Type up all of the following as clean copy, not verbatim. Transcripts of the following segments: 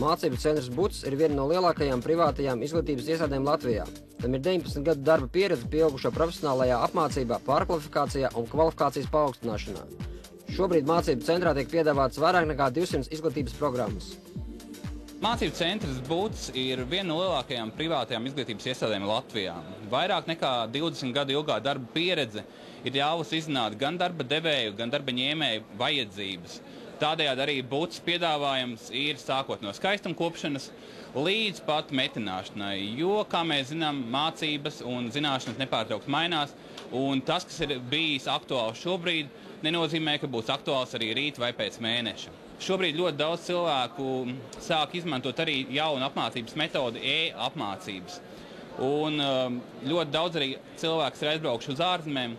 Mācību centrs Buts ir viena no lielākajām privātajām izglītības iestādēm Latvijā. Tam ir 19 gadu darba pieredze pieaugušo profesionālajā apmācībā, pārkvalifikācijā un kvalifikācijas paaugstināšanā. Šobrīd mācību centrā tiek piedāvāts vairāk nekā 200 izglītības programmas. Mācību centrs Buts ir viena no lielākajām privātajām izglītības iestādēm Latvijā. Vairāk nekā 20 gadu ilgā darba pieredze ir ļāvusi izzināt gan darba devēju, gan darba ņēmēju vajadzības. Tādējādi arī Buts piedāvājums ir sākot no skaistumkopšanas līdz pat metināšanai, jo, kā mēs zinām, mācības un zināšanas nepārtraukti mainās, un tas, kas ir bijis aktuāls šobrīd, nenozīmē, ka būs aktuāls arī rīt vai pēc mēneša. Šobrīd ļoti daudz cilvēku sāk izmantot arī jaunu apmācības metodi e-apmācības. Un ļoti daudz arī cilvēks ir aizbraukuši uz ārzemēm,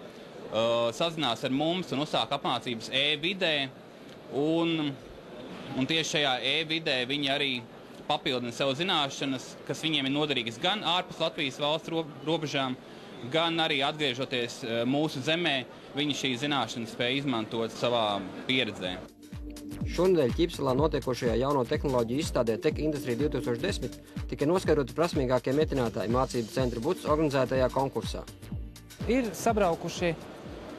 sazinās ar mums un uzsāk apmācības e-vidē. Un tieši šajā e-vidē viņi arī papildina sev zināšanas, kas viņiem ir noderīgas gan ārpus Latvijas valsts robežām, gan arī atgriežoties mūsu zemē, viņi šīs zināšanas spēj izmantot savā pieredzē. Šonedēļ Ķipselā notiekošajā jauno tehnoloģiju izstādē Tech Industry 2010 tika noskaidroti prasmīgākie metinātāji mācību centra Buts organizētajā konkursā. Ir sabraukuši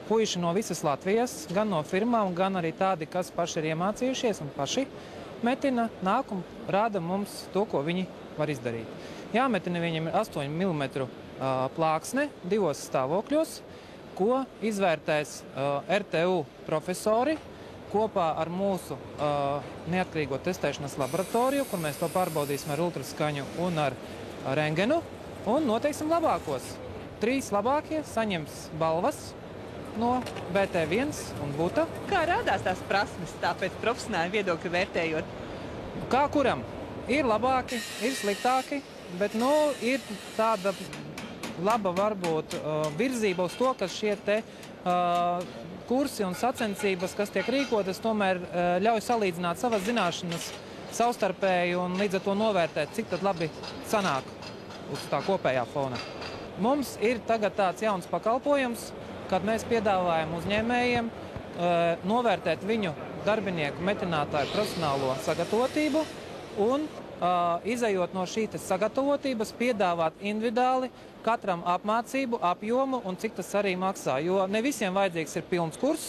puiši no visas Latvijas, gan no firmām, gan arī tādi, kas paši ir iemācījušies un paši metina, nāk un rāda mums to, ko viņi var izdarīt. Jāmetina viņiem ir 8 mm plāksne divos stāvokļos, ko izvērtēs RTU profesori kopā ar mūsu neatkarīgo testēšanas laboratoriju, kur mēs to pārbaudīsim ar ultraskaņu un ar rengenu, un noteiksim labākos. 3 labākie saņems balvas no BT1 un Buta. Kā rādās tās prasmes, tāpēc profesionāli viedokļi vērtējot? Kā kuram? Ir labāki, ir sliktāki, bet ir tāda laba varbūt virzība uz to, ka šie te kursi un sacensības, kas tiek rīkotas, tomēr ļauj salīdzināt savas zināšanas savstarpēji un līdz ar to novērtēt, cik tad labi sanāk uz tā kopējā fona. Mums ir tagad tāds jauns pakalpojums, kad mēs piedāvājam uzņēmējiem novērtēt viņu darbinieku metinātāju profesionālo sagatavotību un izejot no šīs sagatavotības piedāvāt individuāli katram apmācību, apjomu un cik tas arī maksā. Jo ne visiem vajadzīgs ir pilns kurs,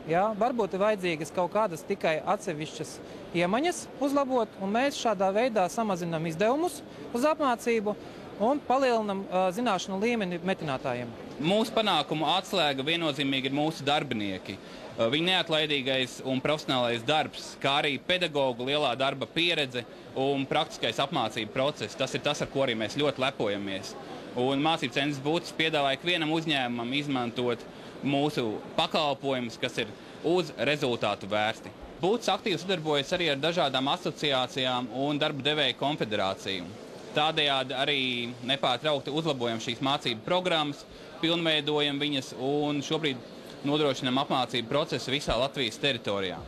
varbūt ir vajadzīgas kaut kādas tikai atsevišķas iemaņas uzlabot, un mēs šādā veidā samazinām izdevumus uz apmācību un palielinam zināšanu līmeni metinātājiem. Mūsu panākumu atslēga viennozīmīgi ir mūsu darbinieki. Viņa neatlaidīgais un profesionālais darbs, kā arī pedagogu lielā darba pieredze un praktiskais apmācību process. Tas ir tas, ar ko arī mēs ļoti lepojamies. Un mācību centrs Buts piedāvā ikvienam uzņēmumam izmantot mūsu pakalpojumus, kas ir uz rezultātu vērsti. Buts aktīvi sadarbojas arī ar dažādām asociācijām un darba devēju konfederāciju. Tādējādi arī nepārtraukti uzlabojam šīs mācību programmas, pilnveidojam viņas un šobrīd nodrošinam apmācību procesu visā Latvijas teritorijā.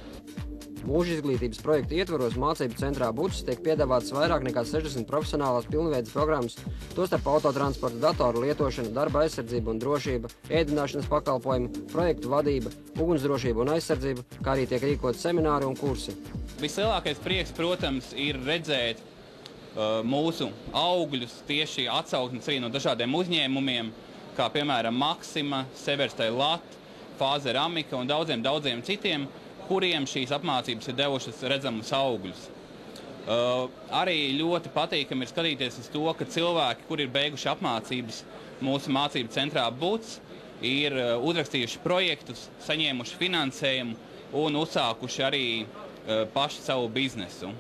Mūža izglītības projekta ietvaros mācību centrā Buts tiek piedāvātas vairāk nekā 60 profesionālās pilnveides programmas, tostarp autotransporta, datoru lietošana, darba aizsardzība un drošība, ēdināšanas pakalpojumi, projektu vadība, ugunsdrošība un aizsardzība, kā arī tiek rīkot semināri un kursi. Vislielākais prieks, protams, ir redzēt mūsu augļus, tieši atsauksmes arī no dažādiem uzņēmumiem, kā piemēram Maxima, Severstai Lat, Fāzer Amika un daudziem citiem, kuriem šīs apmācības ir devušas redzamus augļus. Arī ļoti patīkami ir skatīties uz to, ka cilvēki, kuri ir beiguši apmācības mūsu mācību centrā Buts, ir uzrakstījuši projektus, saņēmuši finansējumu un uzsākuši arī paši savu biznesu.